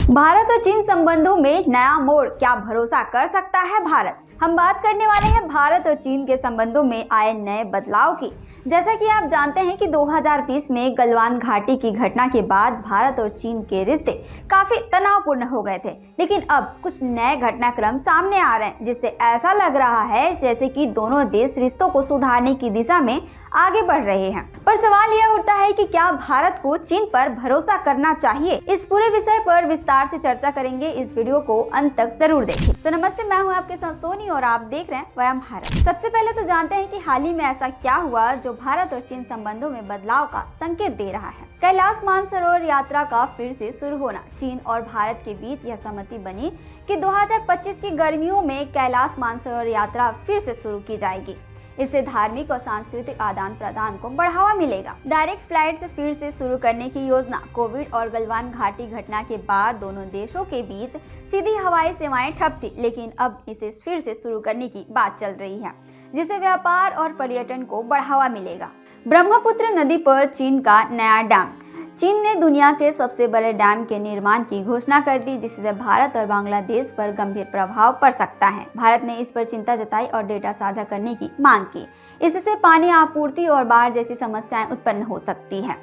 भारत और चीन संबंधों में नया मोड़, क्या भरोसा कर सकता है भारत? हम बात करने वाले हैं भारत और चीन के संबंधों में आए नए बदलाव की। जैसा कि आप जानते हैं कि 2020 में गलवान घाटी की घटना के बाद भारत और चीन के रिश्ते काफी तनावपूर्ण हो गए थे, लेकिन अब कुछ नए घटनाक्रम सामने आ रहे हैं, जिससे ऐसा लग रहा है जैसे कि दोनों देश रिश्तों को सुधारने की दिशा में आगे बढ़ रहे हैं। पर सवाल यह उठता है कि क्या भारत को चीन पर भरोसा करना चाहिए? इस पूरे विषय पर विस्तार से चर्चा करेंगे। इस वीडियो को अंत तक जरूर देखें। तो नमस्ते, मैं हूं आपके साथ सोनी और आप देख रहे हैं वयम भारत। सबसे पहले तो जानते हैं कि हाल ही में ऐसा क्या हुआ जो भारत और चीन संबंधों में बदलाव का संकेत दे रहा है। कैलाश मानसरोवर यात्रा का फिर से शुरू होना। चीन और भारत के बीच यह सहमति बनी कि 2025 की गर्मियों में कैलाश मानसरोवर यात्रा फिर से शुरू की जाएगी। इससे धार्मिक और सांस्कृतिक आदान प्रदान को बढ़ावा मिलेगा। डायरेक्ट फ्लाइट से फिर से शुरू करने की योजना। कोविड और गलवान घाटी घटना के बाद दोनों देशों के बीच सीधी हवाई सेवाएं ठप थी, लेकिन अब इसे फिर से शुरू करने की बात चल रही है, जिससे व्यापार और पर्यटन को बढ़ावा मिलेगा। ब्रह्मपुत्र नदी पर चीन का नया डैम। चीन ने दुनिया के सबसे बड़े डैम के निर्माण की घोषणा कर दी, जिससे भारत और बांग्लादेश पर गंभीर प्रभाव पड़ सकता है। भारत ने इस पर चिंता जताई और डेटा साझा करने की मांग की। इससे पानी आपूर्ति और बाढ़ जैसी समस्याएं उत्पन्न हो सकती है।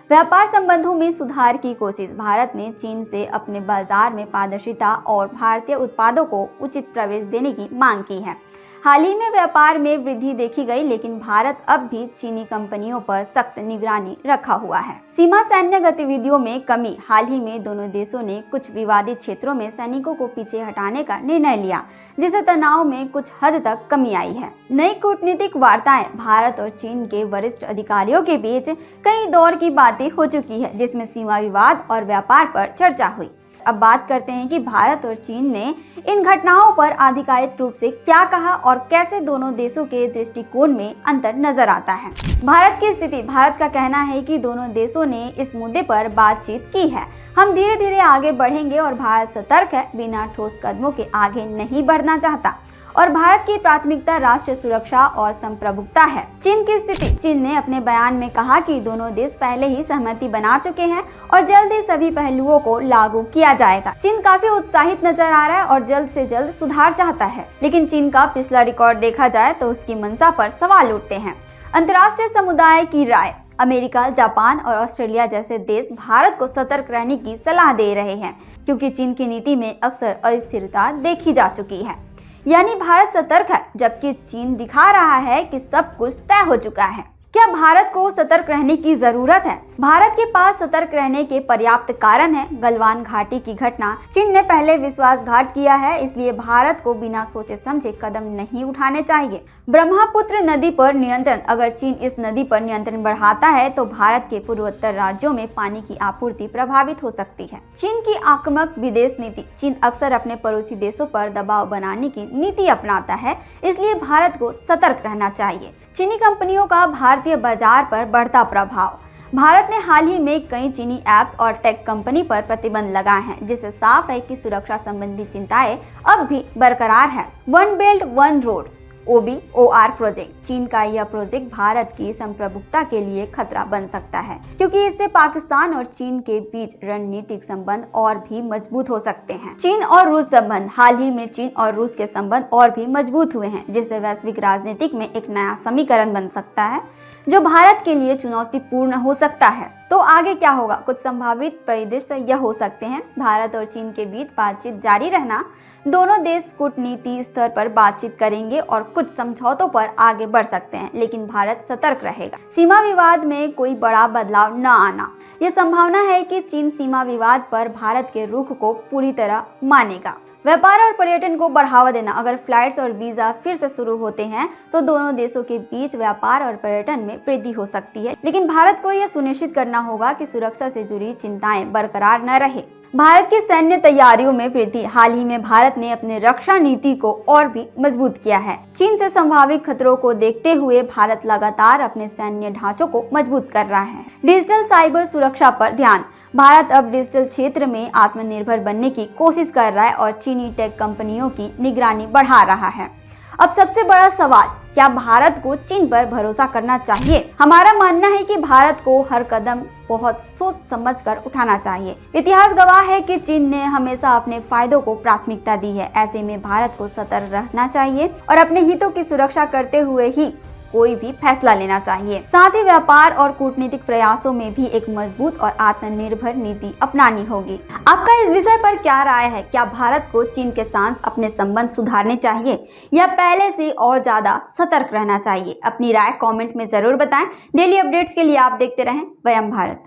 व्यापार संबंधों में सुधार की कोशिश। भारत ने चीन से अपने बाजार में पारदर्शिता और भारतीय उत्पादों को उचित प्रवेश देने की मांग की है। हाल ही में व्यापार में वृद्धि देखी गई, लेकिन भारत अब भी चीनी कंपनियों पर सख्त निगरानी रखा हुआ है। सीमा सैन्य गतिविधियों में कमी। हाल ही में दोनों देशों ने कुछ विवादित क्षेत्रों में सैनिकों को पीछे हटाने का निर्णय लिया, जिससे तनाव में कुछ हद तक कमी आई है। नई कूटनीतिक वार्ताएं। भारत और चीन के वरिष्ठ अधिकारियों के बीच कई दौर की बातें हो चुकी है, जिसमें सीमा विवाद और व्यापार पर चर्चा हुई। अब बात करते हैं कि भारत और चीन ने इन घटनाओं पर आधिकारिक रूप से क्या कहा और कैसे दोनों देशों के दृष्टिकोण में अंतर नजर आता है। भारत की स्थिति। भारत का कहना है कि दोनों देशों ने इस मुद्दे पर बातचीत की है। हम धीरे धीरे आगे बढ़ेंगे और भारत सतर्क है, बिना ठोस कदमों के आगे नहीं बढ़ना चाहता और भारत की प्राथमिकता राष्ट्रीय सुरक्षा और संप्रभुता है। चीन की स्थिति। चीन ने अपने बयान में कहा कि दोनों देश पहले ही सहमति बना चुके हैं और जल्द ही सभी पहलुओं को लागू किया जाएगा। चीन काफी उत्साहित नजर आ रहा है और जल्द से जल्द सुधार चाहता है, लेकिन चीन का पिछला रिकॉर्ड देखा जाए तो उसकी मंशा पर सवाल उठते हैं। अंतर्राष्ट्रीय समुदाय की राय। अमेरिका, जापान और ऑस्ट्रेलिया जैसे देश भारत को सतर्क रहने की सलाह दे रहे हैं, क्योंकि चीन की नीति में अक्सर अस्थिरता देखी जा चुकी है। यानी भारत सतर्क है, जबकि चीन दिखा रहा है कि सब कुछ तय हो चुका है। क्या भारत को सतर्क रहने की जरूरत है? भारत के पास सतर्क रहने के पर्याप्त कारण है। गलवान घाटी की घटना। चीन ने पहले विश्वासघात किया है, इसलिए भारत को बिना सोचे समझे कदम नहीं उठाने चाहिए। ब्रह्मपुत्र नदी पर नियंत्रण। अगर चीन इस नदी पर नियंत्रण बढ़ाता है तो भारत के पूर्वोत्तर राज्यों में पानी की आपूर्ति प्रभावित हो सकती है। चीन की आक्रामक विदेश नीति। चीन अक्सर अपने पड़ोसी देशों पर दबाव बनाने की नीति अपनाता है, इसलिए भारत को सतर्क रहना चाहिए। चीनी कंपनियों का भारतीय बाजार पर बढ़ता प्रभाव। भारत ने हाल ही में कई चीनी ऐप्स और टेक कंपनी पर प्रतिबंध लगाए हैं, जिससे साफ है कि सुरक्षा संबंधी चिंताएं अब भी बरकरार है। One belt one road OBOR project. चीन का यह प्रोजेक्ट भारत की संप्रभुता के लिए खतरा बन सकता है, क्योंकि इससे पाकिस्तान और चीन के बीच रणनीतिक संबंध और भी मजबूत हो सकते हैं। चीन और रूस संबंध। हाल ही में चीन और रूस के संबंध और भी मजबूत हुए हैं, जिससे वैश्विक राजनीतिक में एक नया समीकरण बन सकता है, जो भारत के लिए चुनौतीपूर्ण हो सकता है। तो आगे क्या होगा? कुछ संभावित परिदृश्य यह हो सकते हैं। भारत और चीन के बीच बातचीत जारी रहना। दोनों देश कूटनीति स्तर पर बातचीत करेंगे और कुछ समझौतों पर आगे बढ़ सकते हैं, लेकिन भारत सतर्क रहेगा। सीमा विवाद में कोई बड़ा बदलाव न आना। यह संभावना है कि चीन सीमा विवाद पर भारत के रुख को पूरी तरह मानेगा। व्यापार और पर्यटन को बढ़ावा देना। अगर फ्लाइट्स और वीजा फिर से शुरू होते हैं तो दोनों देशों के बीच व्यापार और पर्यटन में वृद्धि हो सकती है, लेकिन भारत को यह सुनिश्चित करना होगा कि सुरक्षा से जुड़ी चिंताएं बरकरार न रहे। भारत की सैन्य तैयारियों में वृद्धि। हाल ही में भारत ने अपने रक्षा नीति को और भी मजबूत किया है। चीन से संभावित खतरों को देखते हुए भारत लगातार अपने सैन्य ढांचों को मजबूत कर रहा है। डिजिटल साइबर सुरक्षा पर ध्यान। भारत अब डिजिटल क्षेत्र में आत्मनिर्भर बनने की कोशिश कर रहा है और चीनी टेक कंपनियों की निगरानी बढ़ा रहा है। अब सबसे बड़ा सवाल, क्या भारत को चीन पर भरोसा करना चाहिए? हमारा मानना है कि भारत को हर कदम बहुत सोच समझकर उठाना चाहिए। इतिहास गवाह है कि चीन ने हमेशा अपने फायदों को प्राथमिकता दी है। ऐसे में भारत को सतर्क रहना चाहिए और अपने हितों की सुरक्षा करते हुए ही कोई भी फैसला लेना चाहिए। साथ ही व्यापार और कूटनीतिक प्रयासों में भी एक मजबूत और आत्मनिर्भर नीति अपनानी होगी। आपका इस विषय पर क्या राय है? क्या भारत को चीन के साथ अपने संबंध सुधारने चाहिए या पहले से और ज्यादा सतर्क रहना चाहिए? अपनी राय कमेंट में जरूर बताएं। डेली अपडेट्स के लिए आप देखते रहें वयम भारत।